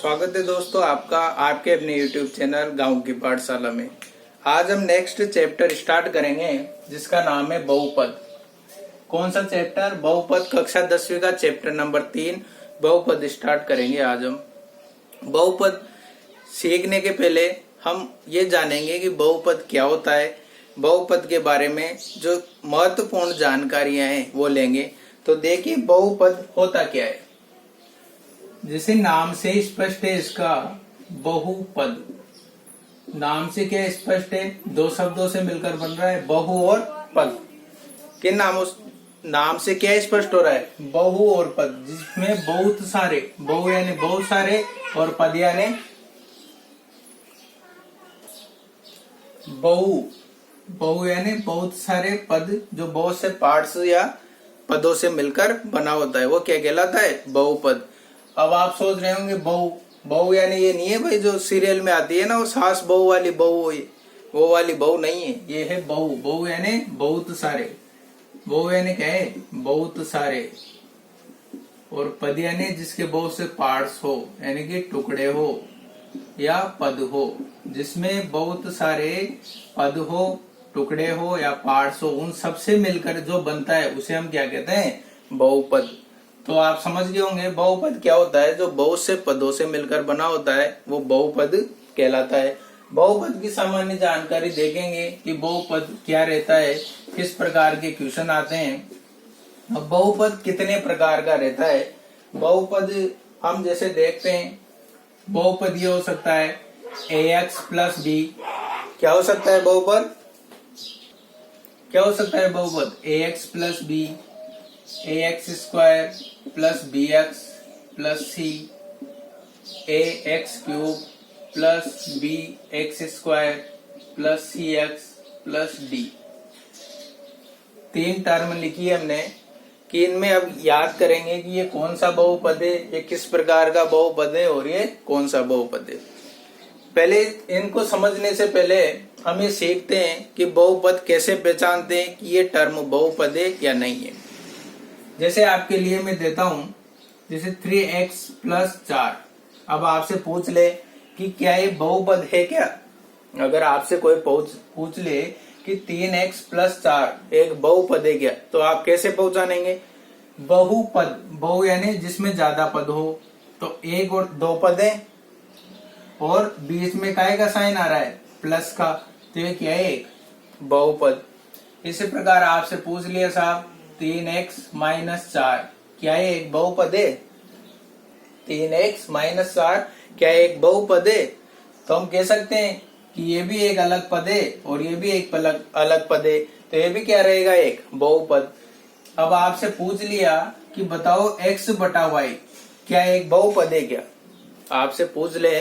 स्वागत है दोस्तों आपका आपके अपने YouTube चैनल गांव की पाठशाला में। आज हम नेक्स्ट चैप्टर स्टार्ट करेंगे जिसका नाम है बहुपद। कौन सा चैप्टर? बहुपद। कक्षा 10वीं का चैप्टर नंबर 3 बहुपद स्टार्ट करेंगे आज हम। बहुपद सीखने के पहले हम ये जानेंगे कि बहुपद क्या होता है। बहुपद के बारे में जो महत्वपूर्ण जानकारियां हैं वो लेंगे। तो देखिए बहुपद होता क्या है। जैसे नाम से स्पष्ट है इसका बहुपद। नाम से क्या स्पष्ट है? दो शब्दों से मिलकर बन रहा है बहु और पद। किन नाम से क्या स्पष्ट हो रहा है? बहु और पद, जिसमें बहुत सारे, बहु यानी बहुत सारे और पद यानी बहु यानी बहुत सारे पद, जो बहुत से पार्ट्स या पदों से मिलकर बना होता है वो क्या कहलाता है? बहुपद। अब आप सोच रहे होंगे बहु यानी ये नहीं है भाई जो सीरियल में आती है ना, वो सास बहू वाली बहु, वो वाली बहु नहीं है। ये है बहु यानी बहुत सारे। बहु यानी क्या है? बहुत सारे। और पद यानी जिसके बहुत से पार्ट्स हो, यानी कि टुकड़े हो या पद हो, जिसमें बहुत सारे पद हो, टुकड़े हो या पार्ट्स हो, उन सबसे मिलकर जो बनता है उसे हम क्या कहते हैं? बहुपद। तो आप समझ गए होंगे बहुपद क्या होता है। जो बहुत से पदों से मिलकर बना होता है वो बहुपद कहलाता है। बहुपद की सामान्य जानकारी देखेंगे कि बहुपद क्या रहता है, किस प्रकार के क्वेश्चन आते हैं। अब बहुपद कितने प्रकार का रहता है? बहुपद हम जैसे देखते हैं, बहुपद ये हो सकता है ax प्लस बी। क्या हो सकता है बहुपद? क्या हो सकता है बहुपद? ax plus B, ax square plus bx plus c, ax cube plus bx square plus cx plus d। तीन टर्म लिखी है हमने कि इनमें अब याद करेंगे कि ये कौन सा बहुपद है, ये किस प्रकार का बहुपद है और ये कौन सा बहुपद है। पहले इनको समझने से पहले हम ये सीखते हैं कि बहुपद कैसे पहचानते हैं कि ये टर्म बहुपद है या नहीं है। जैसे आपके लिए मैं देता हूं, जैसे 3x प्लस 4। अब आपसे पूछ ले कि क्या ये बहुपद है क्या? अगर आपसे कोई पूछ ले कि 3x प्लस 4 एक बहुपद है क्या, तो आप कैसे पहचानेंगे? बहुपद, बहु यानी जिसमें ज्यादा पद हो, तो एक और दो पद है और बीच में काय का साइन आ रहा है? प्लस का, तो ये क्या है? एक बहुपद। इसी प्रकार आपसे पूछ लिया साहब 3x माइनस 4, क्या ये एक बहुपद है? 3x माइनस 4 क्या एक बहुपद है? तो हम कह सकते हैं कि ये भी एक अलग पद है और ये भी एक अलग पद है, तो ये भी क्या रहेगा? एक बहुपद। अब आपसे पूछ लिया कि बताओ x बटा y क्या एक बहुपद है क्या? आपसे पूछ ले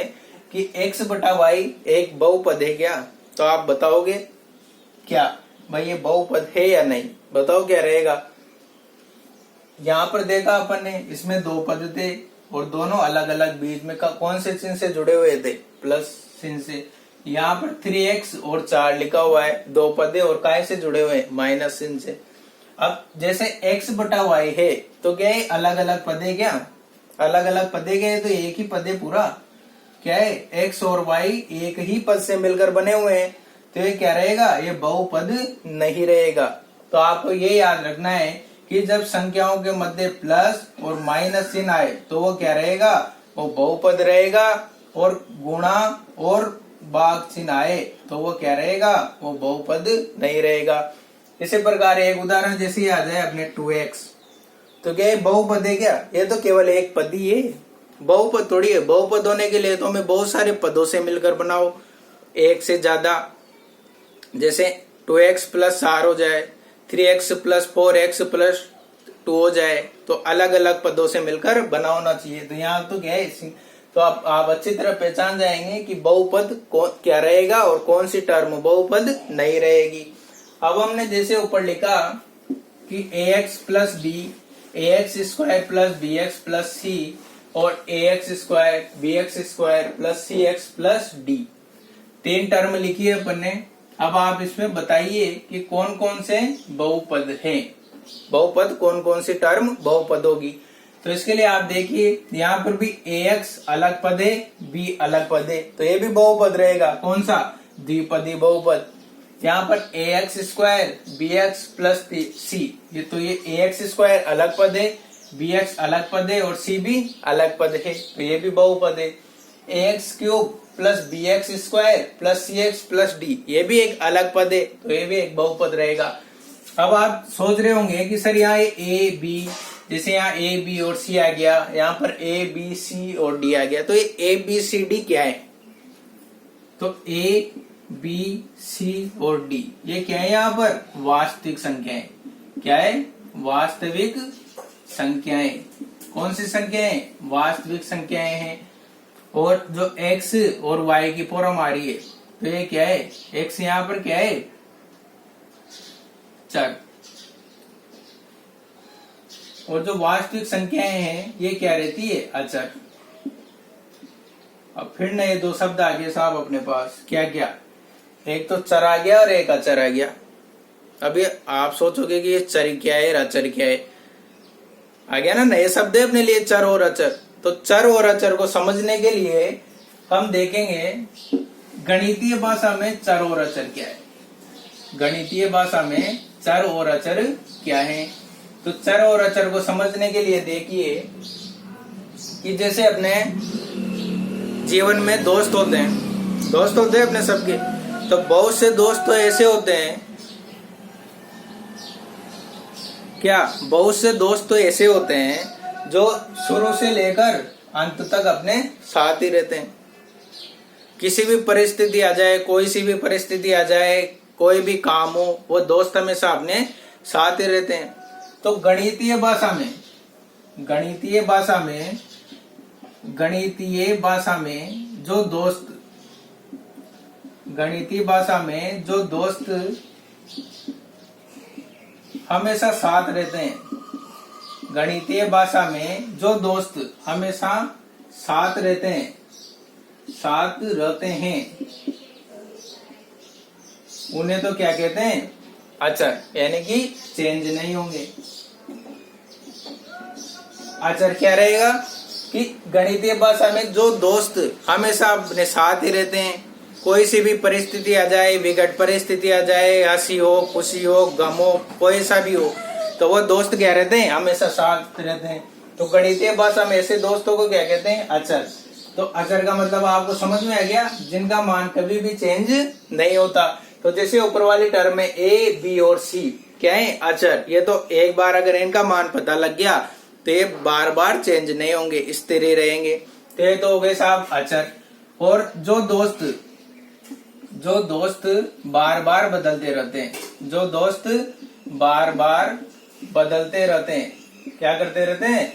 कि x बटा y एक बहुपद है क्या, तो आप बताओगे क्या भाई ये बहुपद है या नहीं? बताओ क्या रहेगा। यहाँ पर देखा अपन ने, इसमें दो पद थे और दोनों अलग अलग, बीच में कौन से चिन्ह से जुड़े हुए थे? प्लस चिन्ह से। यहाँ पर 3x और 4 लिखा हुआ है, दो पद और काय से जुड़े हुए? माइनस चिन्ह से। अब जैसे x बटा y है तो क्या है? अलग अलग पद है क्या? अलग अलग पद है, तो एक ही पद है पूरा। क्या है? x और y एक ही पद से मिलकर बने हुए हैं, तो ये क्या रहेगा? ये बहुपद नहीं रहेगा। तो आपको ये याद रखना है कि जब संख्याओं के मध्य प्लस और माइनस चिन्ह आए तो वो क्या रहेगा? वो बहुपद रहेगा। और गुणा और भाग चिन्ह आए तो वो क्या रहेगा? वो बहुपद नहीं रहेगा। इसी प्रकार एक उदाहरण जैसे आ जाए अपने 2x, तो क्या ये बहुपद है क्या? ये तो केवल एक पद ही है, बहुपद थोड़ी है। बहुपद होने के लिए तो हमें बहुत सारे पदों से मिलकर बनाओ, एक से ज्यादा। जैसे 2x प्लस 4 हो जाए, 3x प्लस 4x प्लस 2 हो जाए, तो अलग अलग पदों से मिलकर बना होना चाहिए। तो यहाँ तो क्या है, तो आप अच्छी तरह पहचान जाएंगे कि बहुपद क्या रहेगा और कौन सी टर्म बहुपद नहीं रहेगी। अब हमने जैसे ऊपर लिखा कि ax plus b, ax square plus bx plus c और ax square bx square plus cx plus d, तीन टर्म लिखी है अपन ने। अब आप इसमें बताइए कि कौन कौन से बहुपद हैं। बहुपद कौन कौन सी टर्म बहुपद होगी। तो इसके लिए आप देखिए यहाँ पर भी ax अलग पद है, b अलग पद है, तो ये भी बहुपद रहेगा। कौन सा? द्विपदी बहुपद। यहाँ पर ax square bx plus c, ये तो ये ax स्क्वायर अलग पद है, bx अलग पद है और c भी अलग पद है, तो ये भी बहुपद है। ax cube plus bx square plus cx plus d, ये भी एक अलग पद है, तो ये भी एक बहुपद रहेगा। अब आप सोच रहे होंगे कि सर यहाँ a b, जैसे यहाँ a b और c आ गया, यहाँ पर a b c और d आ गया, तो ये a b c d क्या है? तो a b c और d ये क्या है? यहाँ पर वास्तविक संख्याएं। क्या है? वास्तविक संख्याएं। कौन सी संख्याएं? वास्तविक संख्याएं हैं। और जो x और y की फॉर्म आ रही है, तो ये क्या है? x यहाँ पर क्या है? चर। और जो वास्तविक संख्याएं हैं ये क्या रहती है? अचर। अब फिर नए दो शब्द आ गए साहब अपने पास। क्या क्या? एक तो चर आ गया और एक अचर आ गया। अभी आप सोचोगे कि ये चर क्या है और अचर क्या है? आ गया ना, नए शब्द है अपने लिए चर और अचर। तो चर और अचर को समझने के लिए हम देखेंगे गणितीय भाषा में चर और अचर क्या है। गणितीय भाषा में चर और अचर क्या है? तो चर और अचर को समझने के लिए देखिए कि जैसे अपने जीवन में दोस्त होते हैं अपने सबके। तो बहुत से दोस्त तो ऐसे होते हैं, क्या बहुत से दोस्त तो ऐसे होते हैं जो शुरू से लेकर अंत तक अपने साथ ही रहते हैं। किसी भी परिस्थिति आ जाए, कोई सी भी परिस्थिति आ जाए, कोई भी काम हो, वो दोस्त हमेशा अपने साथ ही रहते हैं। तो गणितीय भाषा में जो दोस्त हमेशा साथ रहते हैं, गणितीय भाषा में जो दोस्त हमेशा साथ रहते हैं, उन्हें तो क्या कहते हैं? अचर, यानी कि चेंज नहीं होंगे। अचर क्या रहेगा कि गणितीय भाषा में जो दोस्त हमेशा अपने साथ ही रहते हैं, कोई सी भी परिस्थिति आ जाए, विकट परिस्थिति आ जाए, हंसी हो, खुशी हो, गम हो, कोई सा भी हो, तो वो दोस्त क्या रहते हैं? हमेशा साथ रहते हैं। तो गणितीय भाषा में ऐसे दोस्तों को क्या कहते हैं? अचर। तो अचर का मतलब आपको समझ में आ गया, जिनका मान कभी भी चेंज नहीं होता। तो जैसे ऊपर वाली टर्म में ए, बी और सी क्या है? अचर। ये तो एक बार अगर इनका मान पता लग गया तो ये बार बार चेंज नहीं होंगे, स्थिर ही रहेंगे। तो ये तो हो गए साहब अचर। और जो दोस्त बार बार बदलते रहते हैं, क्या करते रहते हैं?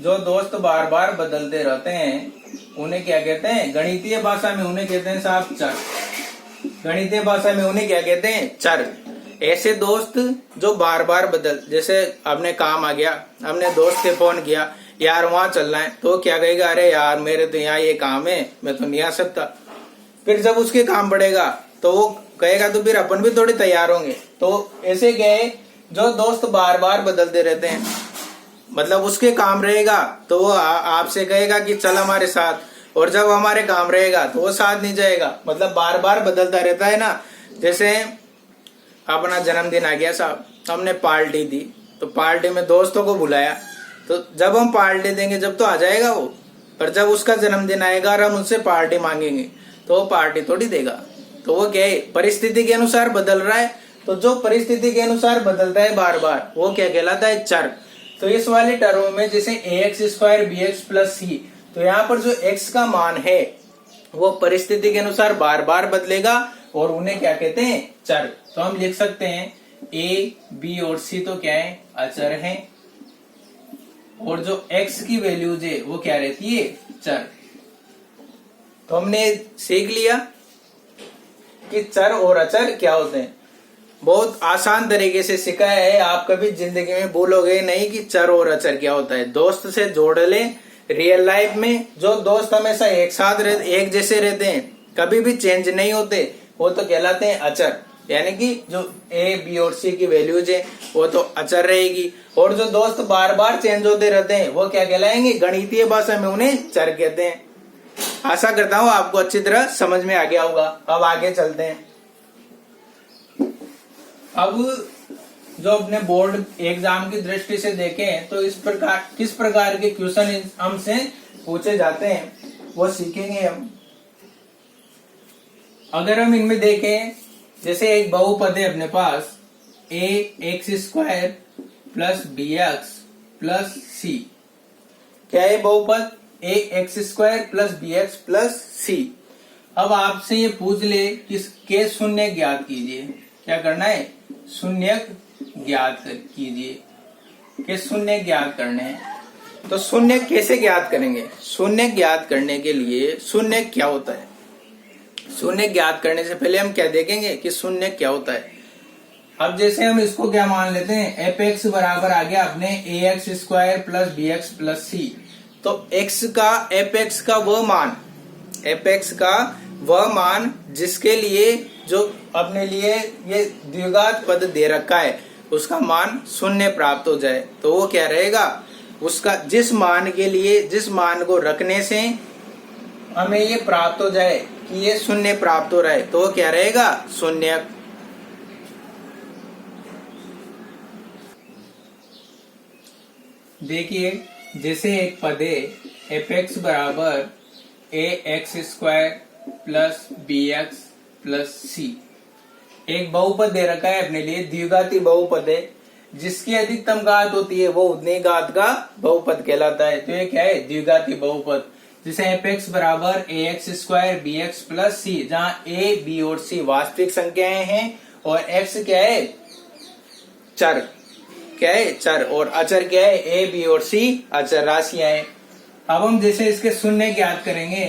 जो दोस्त बार बार बदलते रहते हैं, उन्हें क्या कहते हैं? गणितीय भाषा में उन्हें कहते हैं साहब चर। गणितीय भाषा में उन्हें क्या कहते हैं? चर। ऐसे दोस्त जो बार बार जैसे आपने काम आ गया, हमने दोस्त से फोन किया, यार वहां चलना है, तो क्या कहेगा? अरे यार मेरे तो यहाँ ये काम है, मैं तो नहीं आ सकता। फिर जब उसके काम पड़ेगा तो वो कहेगा तो फिर अपन भी थोड़ी तैयार होंगे। तो ऐसे गए जो दोस्त बार बार बदलते रहते हैं, मतलब उसके काम रहेगा तो वो आपसे कहेगा कि चल हमारे साथ, और जब हमारे काम रहेगा तो वो साथ नहीं जाएगा। मतलब बार बार बदलता रहता है ना। जैसे अपना जन्मदिन आ गया साहब, हमने पार्टी दी, तो पार्टी में दोस्तों को बुलाया, तो जब हम पार्टी देंगे जब तो आ जाएगा वो, पर जब उसका जन्मदिन आएगा और हम उससे पार्टी मांगेंगे तो वो पार्टी थोड़ी देगा। तो वो क्या है? परिस्थिति के अनुसार बदल रहा है। तो जो परिस्थिति के अनुसार बदलता है बार बार, वो क्या कहलाता है? चर। तो इस वाली टर्म में जैसे ax square bx plus c, तो यहाँ पर जो x का मान है वो परिस्थिति के अनुसार बार बार बदलेगा और उन्हें क्या कहते हैं? चर। तो हम लिख सकते हैं a, b और c तो क्या है? अचर हैं, और जो x की वैल्यूज है वो क्या रहती है? चर। तो हमने सीख लिया कि चर और अचर क्या होते हैं। बहुत आसान तरीके से सिखाया है, आप कभी जिंदगी में भूलोगे नहीं कि चर और अचर क्या होता है। दोस्त से जोड़ ले। रियल लाइफ में जो दोस्त हमेशा एक साथ रहते, एक जैसे रहते हैं, कभी भी चेंज नहीं होते, वो तो कहलाते हैं अचर। यानी कि जो ए बी और सी की वैल्यूज है वो तो अचर रहेगी, और जो दोस्त बार बार चेंज होते रहते हैं वो क्या कहलाएंगे, गणितीय भाषा में उन्हें चर कहते हैं। आशा करता हूं आपको अच्छी तरह समझ में आ गया होगा। अब आगे चलते हैं। अब जो अपने बोर्ड एग्जाम की दृष्टि से देखें तो इस प्रकार किस प्रकार के क्वेश्चन हमसे पूछे जाते हैं वो सीखेंगे हम। अगर हम इनमें देखें, जैसे एक बहुपद है अपने पास A X square plus B X plus C. क्या है बहुपद, A X square plus B X plus C. अब आपसे ये पूछ ले कि के शून्य ज्ञात कीजिए। क्या करना है, शून्य ज्ञात कीजिए, के शून्य ज्ञात करने हैं। तो शून्य कैसे ज्ञात करेंगे, शून्य ज्ञात करने के लिए शून्य क्या होता है। शून्य ज्ञात करने से पहले हम क्या देखेंगे कि शून्य क्या होता है। अब जैसे हम इसको क्या मान लेते हैं, एफ एक्स बराबर आ गया अपने A X square plus B X plus C. तो एक्स का, एफ एक्स का वह मान, एफ एक्स का वह मान जिसके लिए जो अपने लिए ये द्विघात पद दे रखा है उसका मान शून्य प्राप्त हो जाए, तो वो क्या रहेगा, उसका जिस मान के लिए, जिस मान को रखने से हमें ये प्राप्त हो जाए कि ये शून्य प्राप्त हो रहा है, तो वो क्या रहेगा, शून्य। देखिए जैसे एक पद है एफ एक्स बराबर A X square plus B X plus C. एक बहुपद दे रखा है अपने लिए, द्विघाती बहुपद है, जिसकी अधिकतम घात होती है वो उतनी घात का बहुपद कहलाता है। तो ये क्या है, द्विघाती बहुपद। जिसे एफ एक्स बराबर A X square B X plus C, जहाँ ए बी और सी वास्तविक संख्याएं हैं और एक्स क्या है, चर, क्या है, चर, और अचर क्या है, ए बी और सी अचर राशियां हैं। अब हम जैसे इसके शून्य ज्ञात करेंगे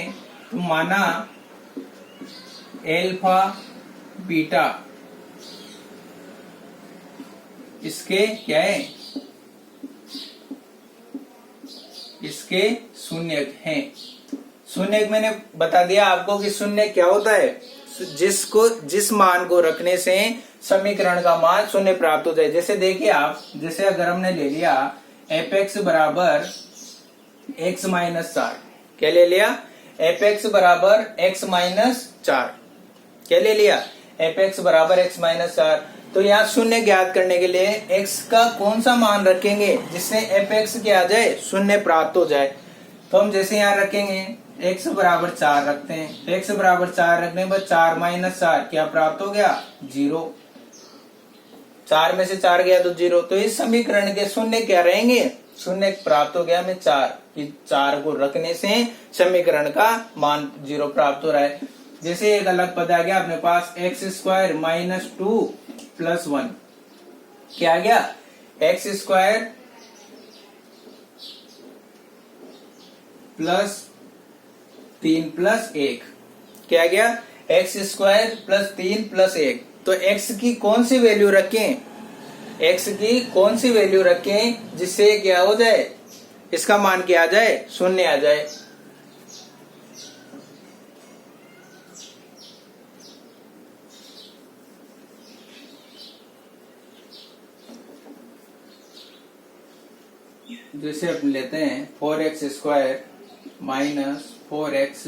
तो माना एल्फा बीटा इसके क्या है, इसके शून्य हैं। शून्य मैंने बता दिया आपको कि शून्य क्या होता है, जिसको, जिस मान को रखने से समीकरण का मान शून्य प्राप्त हो जाए। जैसे देखिए आप, जैसे अगर हमने ले लिया एफ एक्स बराबर एक्स माइनस 4, क्या ले लिया, एफ एक्स बराबर एक्स माइनस 4, क्या ले लिया, एफ एक्स बराबर एक्स माइनस 4। तो यहाँ शून्य ज्ञात करने के लिए x का कौन सा मान रखेंगे जिससे एफ एक्स क्या आ जाए, शून्य प्राप्त हो जाए। तो हम जैसे यहाँ रखेंगे x बराबर 4 रखते हैं, x बराबर 4 रखने के बाद 4 माइनस 4 क्या प्राप्त हो गया, 0। 4 में से 4 गया तो 0। तो इस समीकरण के शून्य क्या रहेंगे, शून्य प्राप्त हो गया हमें 4, कि 4 को रखने से समीकरण का मान 0 प्राप्त हो रहा है। जैसे एक अलग पद आ गया अपने पास एक्स स्क्वायर माइनस 2 प्लस 1, क्या आ गया, एक्स स्क्वायर प्लस 3 प्लस 1, क्या आ गया, एक्स स्क्वायर प्लस 3 प्लस 1। तो एक्स की कौन सी वैल्यू रखें, एक्स की कौन सी वैल्यू रखें जिससे क्या हो जाए, इसका मान क्या आ जाए, शून्य आ जाए। जैसे अपन लेते हैं 4x स्क्वायर माइनस 4x,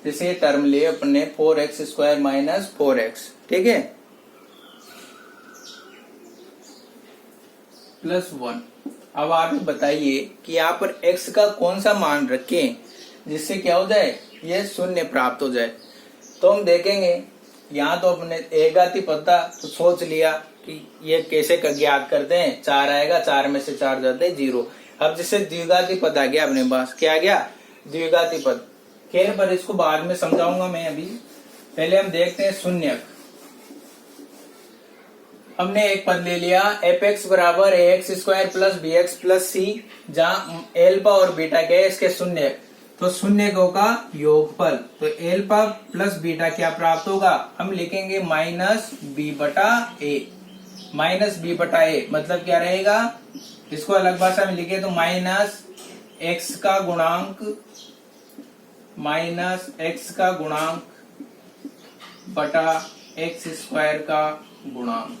जैसे टर्म लिए अपने 4x स्क्वायर माइनस 4x, ठीक है, प्लस 1। अब आप बताइए कि यहाँ पर x का कौन सा मान रखें जिससे क्या हो जाए, ये शून्य प्राप्त हो जाए। तो हम देखेंगे यहाँ तो अपने एक घाती पद था तो सोच लिया कि ये कैसे ज्ञात करते हैं, 4 आएगा, 4 में से 4 जाते हैं 0। अब जैसे द्विघाती पद आ गया अपने पास, क्या आ गया, द्विघाती पद। खैर पर इसको बाद में समझाऊंगा मैं, अभी पहले हम देखते हैं शून्य। हमने एक पद ले लिया एफ एक्स बराबर A X square plus B X plus C, जहाँ एल्फा और बीटा क्या है, इसके शून्य, तो शून्य का योगफल। तो एल्फा प्लस बीटा क्या प्राप्त होगा, हम लिखेंगे माइनस बी बटा ए, माइनस बी बटा ए मतलब क्या रहेगा, इसको अलग भाषा में लिखे तो माइनस एक्स का गुणांक, माइनस एक्स का गुणांक बटा एक्स स्क्वायर का गुणांक।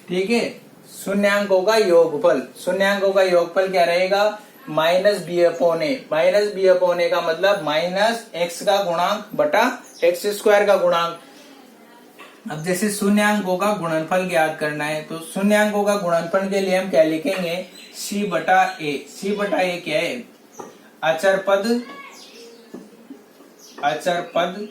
ठीक है, शून्यांकों का योगफल, शून्यांकों का योगफल क्या रहेगा, माइनस बी अपॉन ए। माइनस बी अपॉन ए का मतलब माइनस एक्स का गुणांक बटा एक्स स्क्वायर का गुणांक। अब जैसे शून्यांकों का गुणनफल ज्ञात करना है, तो शून्यांकों का गुणनफल के लिए हम क्या लिखेंगे, सी बटा ए। सी बटा ए क्या है, अचर पद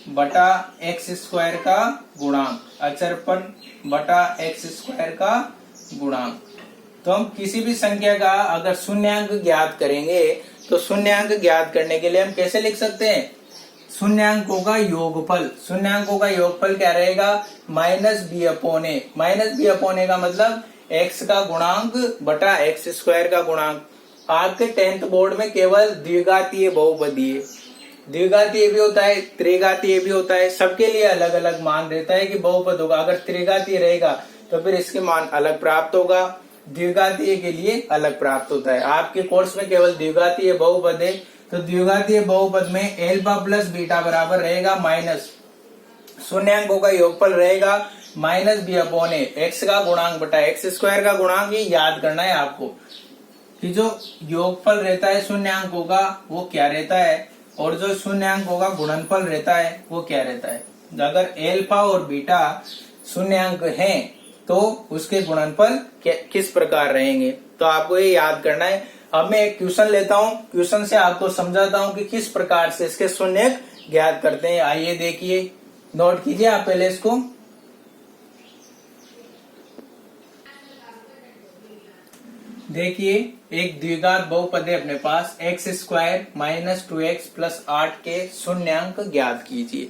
बटा एक्स स्क्वायर का गुणांक, अचर पद बटा एक्स स्क्वायर का गुणांक। तो हम किसी भी संख्या का अगर शून्यांक ज्ञात करेंगे, तो शून्यांक ज्ञात करने के लिए हम कैसे लिख सकते हैं, शून्यांकों का योगफल। शून्यांकों का योगफल क्या रहेगा, माइनस बी अपॉन ए। माइनस बी अपॉन ए का मतलब एक्स का गुणांक बटा एक्स स्क्वायर का गुणांक। आपके 10th बोर्ड में केवल द्विघातीय बहुपदीय, द्विघातीय भी होता है, त्रिघातीय भी होता है, सबके लिए अलग अलग मान रहता है कि बहुपद होगा। अगर त्रिघातीय रहेगा तो फिर इसके मान अलग प्राप्त होगा, द्विघातीय के लिए अलग प्राप्त होता है। आपके कोर्स में केवल द्विघातीय बहुपद है, तो द्विघातीय बहुपद में एल्फा प्लस बीटा बराबर रहेगा माइनस, शून्यांकों का योगफल रहेगा माइनस बी अपॉन ए, एक्स का गुणांक बटा एक्स स्क्वायर का गुणांक। ये याद करना है आपको कि जो योगफल रहता है शून्यांकों का वो क्या रहता है, और जो शून्यांकों का गुणनफल रहता है वो क्या रहता है। अगर एल्फा और बीटा शून्यांक हैं तो उसके गुणनफल किस प्रकार रहेंगे, तो आपको ये याद करना है। अब मैं एक क्वेश्चन लेता हूँ, क्वेश्चन से आपको समझाता हूँ कि किस प्रकार से इसके शून्यक ज्ञात करते हैं। आइए देखिए, नोट कीजिए आप पहले इसको। देखिए, एक द्विघात बहुपद है अपने पास, X square minus 2x plus 8 के शून्यांक ज्ञात कीजिए।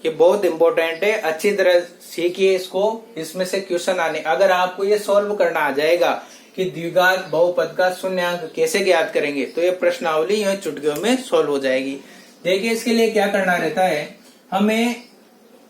ये बहुत इंपॉर्टेंट है, अच्छी तरह सीखिए इसको, इसमें से क्वेश्चन आने। अगर आपको ये सॉल्व करना आ जाएगा कि द्विघात बहुपद का शून्यांक कैसे ज्ञात करेंगे, तो ये प्रश्नावली यह चुटकियों में सॉल्व हो जाएगी। देखिए, इसके लिए क्या करना रहता है, हमें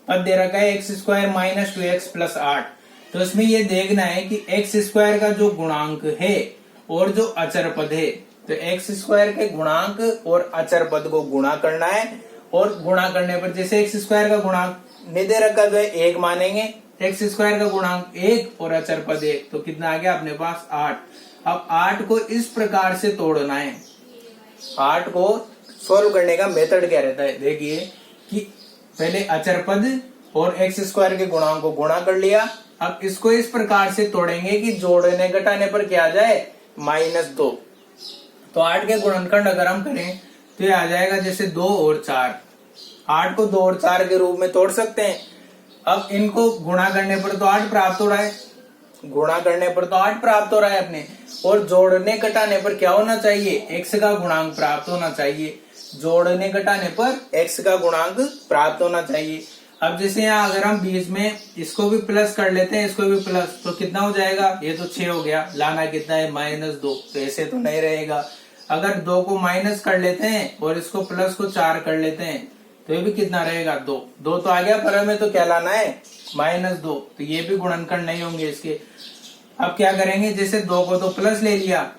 पद दे रखा है x square minus 2x plus 8, तो इसमें ये देखना है कि एक्स स्क्वायर का जो गुणांक है और जो अचर पद है, तो एक्स स्क्वायर के गुणांक और अचर पद को गुणा करना है। और गुणा करने पर जैसे एक्स स्क्वायर का गुणांक नहीं दे रखा तो 1 मानेंगे, एक्स स्क्वायर का गुणांक 1 और अचर पद 1, तो कितना आ गया अपने पास 8। अब 8 को इस प्रकार से तोड़ना है। 8 को सोल्व करने का मेथड क्या रहता है, देखिए कि पहले अचर पद और एक्स स्क्वायर के गुणांक को गुणा कर लिया। अब इसको इस प्रकार से तोड़ेंगे कि जोड़ने घटाने पर क्या आ जाए, -2। तो 8 के गुणनखंड अगर हम करें तो ये आ जाएगा जैसे 2 और 4। 8 को 2 और 4 के रूप में तोड़ सकते हैं। अब इनको गुणा करने पर तो 8 प्राप्त हो रहा है, गुणा करने पर तो 8 प्राप्त हो रहा है अपने, और जोड़ने घटाने पर क्या होना चाहिए, x का गुणांक प्राप्त होना चाहिए। जोड़ने घटाने पर x का गुणांक प्राप्त होना चाहिए। अब जैसे यहाँ अगर हम बीच में इसको भी प्लस कर लेते हैं, इसको भी प्लस, तो कितना हो जाएगा, ये तो 6 हो गया, लाना कितना है -2, तो ऐसे तो नहीं रहेगा। अगर 2 को माइनस कर लेते हैं और इसको प्लस को 4 कर लेते हैं, तो ये भी कितना रहेगा, 2 तो आ गया, पर हमें तो क्या लाना है, -2, तो ये भी गुणनखंड नहीं होंगे इसके। अब क्या करेंगे, जैसे 2 को तो प्लस ले लिया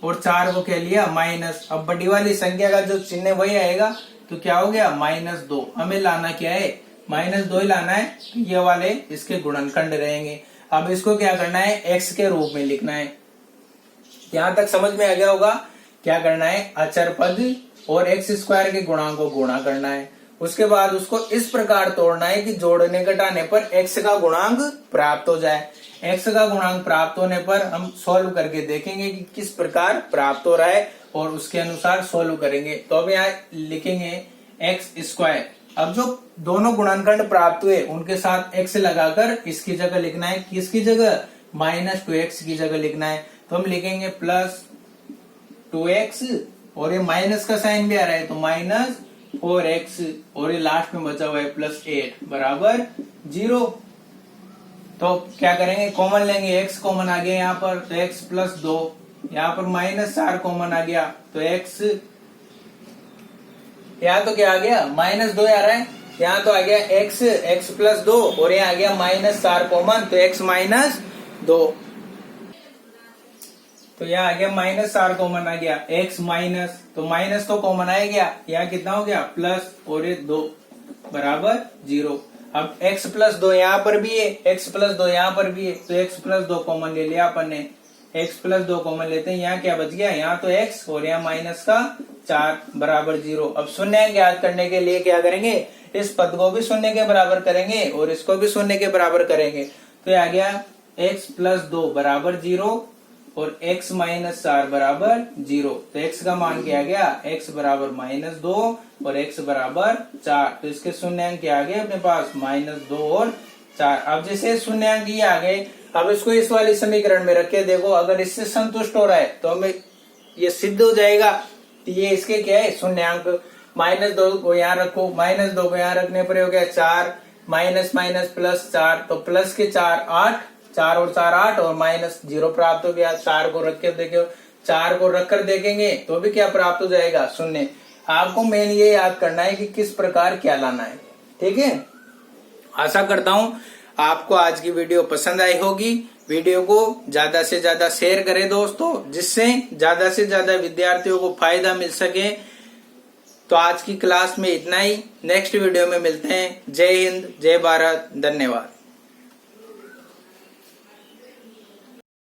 और 4 को क्या लिया, माइनस। अब बड़ी वाली संख्या का जो चिन्ह वही आएगा, तो क्या हो गया, -2। हमें लाना क्या है, -2 ही लाना है, तो ये वाले इसके गुणनखंड रहेंगे। अब इसको क्या करना है, x के रूप में लिखना है। यहां तक समझ में आ गया होगा। क्या करना है, अचर पद और एक्स स्क्वायर के गुणांक को गुणा करना है। उसके बाद उसको इस प्रकार तोड़ना है कि जोड़ने घटाने पर x का गुणांक प्राप्त हो जाए। x का गुणांक प्राप्त होने पर हम सॉल्व करके देखेंगे कि किस प्रकार प्राप्त हो रहा है और उसके अनुसार सॉल्व करेंगे। तो अब यहाँ लिखेंगे एक्स स्क्वायर। अब जो दोनों गुणनखंड प्राप्त हुए उनके साथ x लगाकर इसकी जगह लिखना है, किसकी जगह, -2x की जगह लिखना है। तो हम लिखेंगे +2x और ये माइनस का साइन भी आ रहा है तो -4x और ये लास्ट में बचा हुआ है +8 बराबर 0। तो क्या करेंगे, कॉमन लेंगे, x कॉमन आ गया यहाँ पर, तो x +2, यहाँ पर -4 कॉमन आ गया तो x, यहाँ तो क्या आ गया, -2 आ रहा है, यहाँ तो आ गया x +2 और यहाँ आ गया -4 कॉमन, तो x -2। तो यहाँ आ गया -r कॉमन आ गया, x माइनस, तो माइनस तो कॉमन आ गया, यहाँ कितना हो गया प्लस, और ये 2 बराबर 0। अब x प्लस 2 यहाँ पर भी है, x प्लस 2 यहाँ पर भी है, तो x प्लस 2 कॉमन ले लिया अपन ने, x प्लस 2 कॉमन लेते हैं, यहाँ क्या बच गया, यहाँ तो x और यहाँ माइनस का 4 बराबर 0। अब शून्य ज्ञात करने के लिए क्या करेंगे, इस पद को भी शून्य के बराबर करेंगे और इसको भी शून्य के बराबर करेंगे, तो ये आ गया x प्लस 2 बराबर 0 और x माइनस 4 बराबर 0। तो x का मान क्या आ गया, x बराबर -2 और x बराबर 4। तो इसके शून्यांक क्या आ गए अपने पास, -2 और 4। अब जैसे शून्यांक ये आ गए, अब इसको इस वाली समीकरण में रखे, देखो अगर इससे संतुष्ट हो रहा है तो हमें ये सिद्ध हो जाएगा, ये इसके क्या है शून्यांक। -2 को यहाँ रखो, -2 को यहाँ रखने पर हो गया 4, माइनस माइनस प्लस 4, तो प्लस के 4 8, 4 और 4 8 और -0 प्राप्त हो गया। 4 को रख के देखो, 4 को रखकर देखेंगे तो भी क्या प्राप्त हो जाएगा, शून्य। आपको मेन ये याद करना है कि किस प्रकार क्या लाना है, ठीक है। आशा करता हूं आपको आज की वीडियो पसंद आई होगी। वीडियो को ज्यादा से ज्यादा शेयर करें दोस्तों, जिससे ज्यादा से ज्यादा विद्यार्थियों को फायदा मिल सके। तो आज की क्लास में इतना ही, नेक्स्ट वीडियो में मिलते हैं। जय हिंद, जय भारत, धन्यवाद।